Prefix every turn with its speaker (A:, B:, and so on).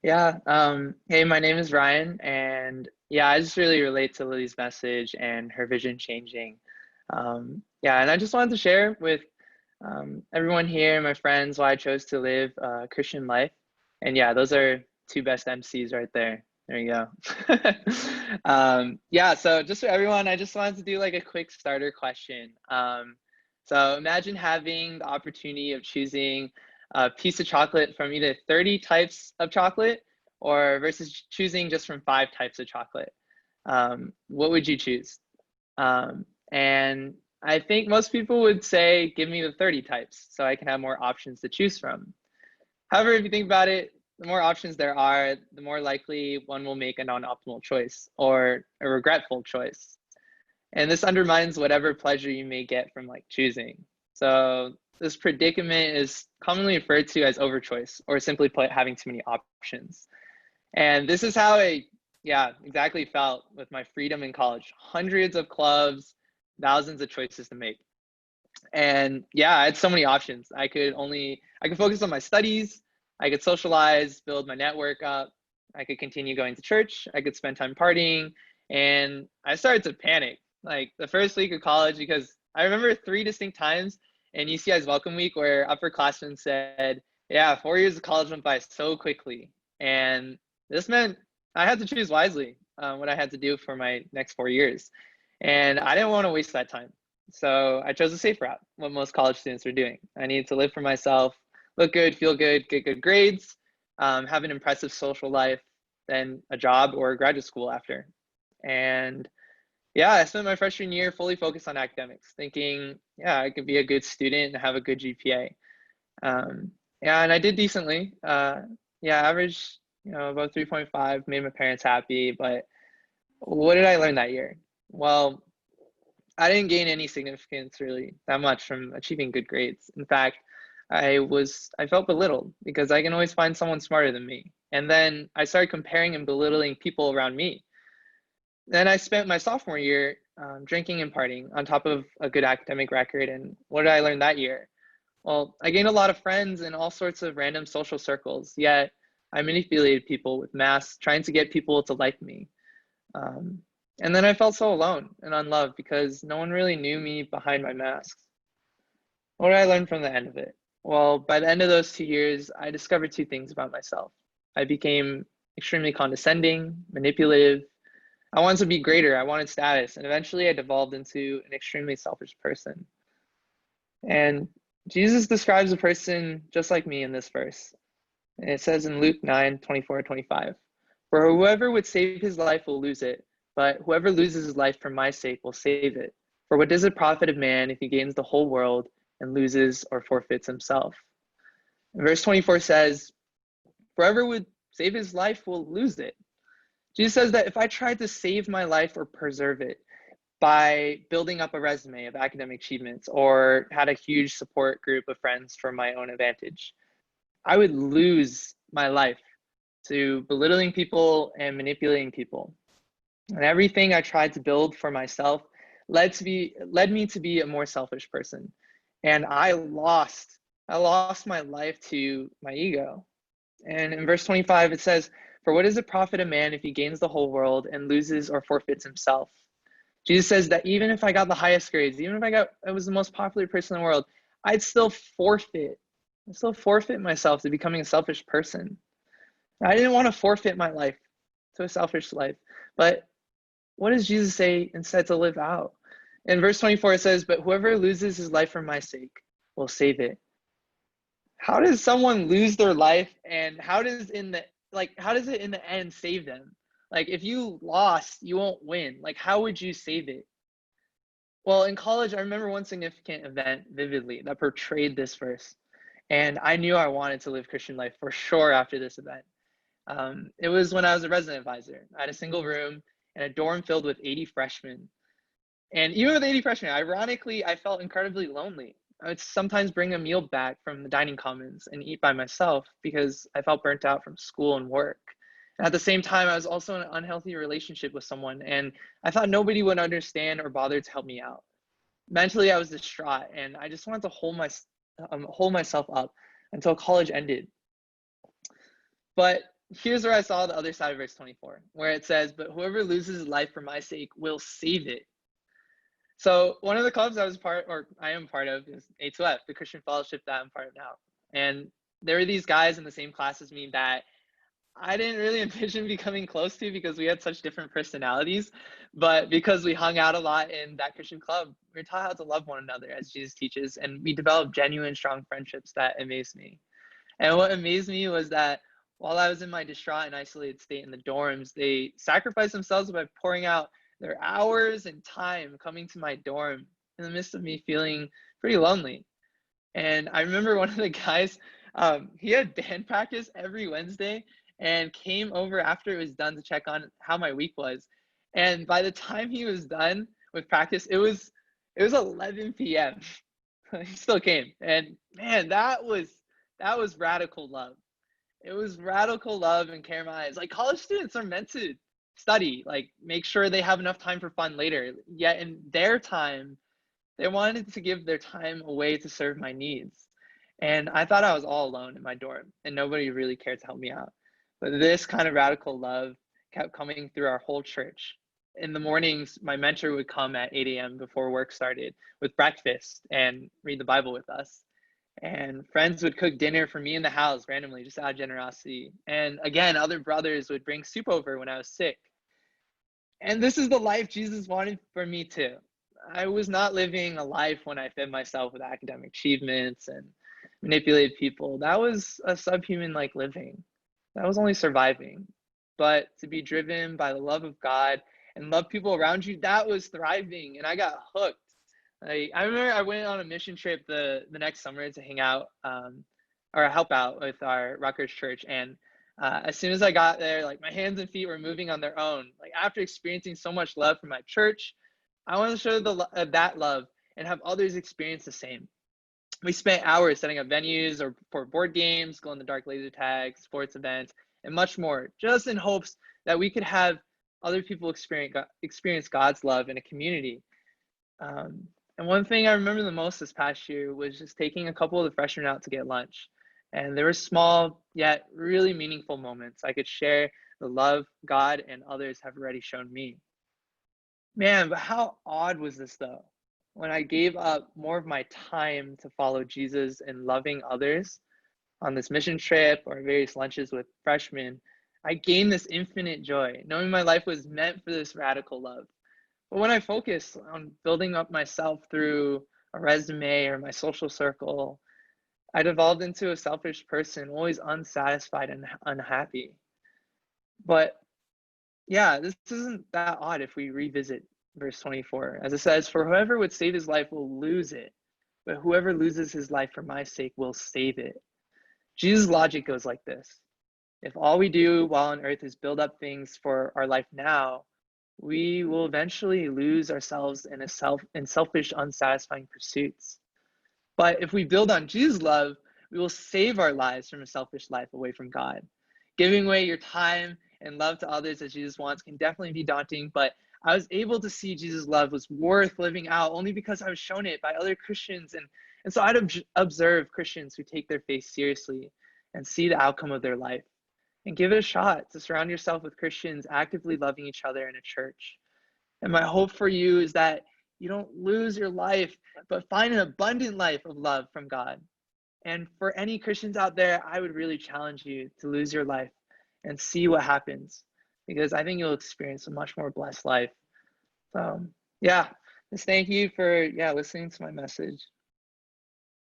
A: Yeah. Hey, my name is Ryan, and yeah, I just really relate to Lily's message and her vision changing. Yeah, and I just wanted to share with everyone here, my friends, why I chose to live a Christian life. And yeah, those are two best MCs right there. There you go. Yeah, so just for everyone, I just wanted to do like a quick starter question. So imagine having the opportunity of choosing a piece of chocolate from either 30 types of chocolate or versus choosing just from 5 types of chocolate. What would you choose? And I think most people would say, give me the 30 types so I can have more options to choose from. However, if you think about it, the more options there are, the more likely one will make a non-optimal choice or a regretful choice. And this undermines whatever pleasure you may get from like choosing. So this predicament is commonly referred to as overchoice, or simply put, having too many options. And this is how I, yeah, exactly felt with my freedom in college. Hundreds of clubs, thousands of choices to make. And yeah, I had so many options. I could focus on my studies, I could socialize, build my network up, I could continue going to church, I could spend time partying, and I started to panic like the first week of college because I remember 3 distinct times in UCI's welcome week where upperclassmen said, yeah, 4 years of college went by so quickly. And this meant I had to choose wisely what I had to do for my next 4 years. And I didn't want to waste that time. So I chose a safe route, what most college students are doing. I needed to live for myself, look good, feel good, get good grades, have an impressive social life, then a job or graduate school after. And yeah, I spent my freshman year fully focused on academics, thinking, yeah, I could be a good student and have a good GPA. Yeah, and I did decently. Yeah, average, about 3.5, made my parents happy. But what did I learn that year? Well, I didn't gain any significance really that much from achieving good grades. In fact, I felt belittled because I can always find someone smarter than me. And then I started comparing and belittling people around me. Then I spent my sophomore year drinking and partying on top of a good academic record. And what did I learn that year? Well, I gained a lot of friends in all sorts of random social circles, yet I manipulated people with masks, trying to get people to like me. Um, and then I felt so alone and unloved because no one really knew me behind my masks. What did I learn from the end of it? Well, by the end of those 2 years, I discovered two things about myself. I became extremely condescending, manipulative. I wanted to be greater, I wanted status, and eventually I devolved into an extremely selfish person. And Jesus describes a person just like me in this verse. And it says in Luke 9:24-25, for whoever would save his life will lose it, but whoever loses his life for my sake will save it. For what does it profit a man if he gains the whole world and loses or forfeits himself? And verse 24 says, whoever would save his life will lose it. Jesus says that if I tried to save my life or preserve it by building up a resume of academic achievements or had a huge support group of friends for my own advantage, I would lose my life to belittling people and manipulating people. And everything I tried to build for myself led me to be a more selfish person. And I lost my life to my ego. And in verse 25 it says, for what does it profit a man if he gains the whole world and loses or forfeits himself? Jesus says that even if I got the highest grades, even if I was the most popular person in the world, I'd still forfeit. I still forfeit myself to becoming a selfish person. I didn't want to forfeit my life to a selfish life. But what does Jesus say instead to live out? In verse 24, it says, but whoever loses his life for my sake will save it. How does someone lose their life, and how does it in the end save them? Like if you lost, you won't win. Like how would you save it? Well, in college, I remember one significant event vividly that portrayed this verse. And I knew I wanted to live Christian life for sure after this event. It was when I was a resident advisor. I had a single room and a dorm filled with 80 freshmen. And even with 80 freshmen, ironically, I felt incredibly lonely. I would sometimes bring a meal back from the dining commons and eat by myself because I felt burnt out from school and work. And at the same time, I was also in an unhealthy relationship with someone, and I thought nobody would understand or bother to help me out. Mentally, I was distraught, and I just wanted to hold myself up until college ended. But here's where I saw the other side of verse 24, where it says, "But whoever loses his life for my sake will save it." So one of the clubs I was part, or I am part of, is a2f, the Christian fellowship that I'm part of now. And there were these guys in the same class as me that I didn't really envision becoming close to because we had such different personalities. But because we hung out a lot in that Christian club, we were taught how to love one another as Jesus teaches, and we developed genuine, strong friendships that amazed me. And what amazed me was that while I was in my distraught and isolated state in the dorms, they sacrificed themselves by pouring out their hours and time coming to my dorm in the midst of me feeling pretty lonely. And I remember one of the guys, he had band practice every Wednesday and came over after it was done to check on how my week was. And by the time he was done with practice, it was 11 p.m. He still came. And man, that was radical love. It was radical love and care in my eyes. Like college students are meant to study, like make sure they have enough time for fun later. Yet in their time, they wanted to give their time away to serve my needs. And I thought I was all alone in my dorm and nobody really cared to help me out. But this kind of radical love kept coming through our whole church. In the mornings, my mentor would come at 8 a.m. before work started with breakfast and read the Bible with us. And friends would cook dinner for me in the house randomly, just out of generosity. And again, other brothers would bring soup over when I was sick. And this is the life Jesus wanted for me too. I was not living a life when I fed myself with academic achievements and manipulated people. That was a subhuman like living. That was only surviving. But to be driven by the love of God and love people around you, that was thriving. And I got hooked. I remember I went on a mission trip the next summer to hang out or help out with our Rutgers church. And as soon as I got there, like my hands and feet were moving on their own. Like after experiencing so much love from my church, I want to show that love and have others experience the same. We spent hours setting up venues or for board games, glow in the dark laser tag, sports events, and much more, just in hopes that we could have other people experience God's love in a community. And one thing I remember the most this past year was just taking a couple of the freshmen out to get lunch. And there were small yet really meaningful moments I could share the love God and others have already shown me. Man, but how odd was this though? When I gave up more of my time to follow Jesus and loving others on this mission trip or various lunches with freshmen, I gained this infinite joy, knowing my life was meant for this radical love. But when I focus on building up myself through a resume or my social circle, I devolved into a selfish person, always unsatisfied and unhappy. But yeah, this isn't that odd if we revisit verse 24. As it says, "For whoever would save his life will lose it, but whoever loses his life for my sake will save it." Jesus' logic goes like this. If all we do while on earth is build up things for our life now, we will eventually lose ourselves in selfish, unsatisfying pursuits. But if we build on Jesus' love, we will save our lives from a selfish life away from God. Giving away your time and love to others as Jesus wants can definitely be daunting, but I was able to see Jesus' love was worth living out only because I was shown it by other Christians. And so I'd observe Christians who take their faith seriously and see the outcome of their life. And give it a shot to surround yourself with Christians actively loving each other in a church. And my hope for you is that you don't lose your life, but find an abundant life of love from God. And for any Christians out there, I would really challenge you to lose your life and see what happens, because I think you'll experience a much more blessed life. So, yeah, just thank you for listening to my message.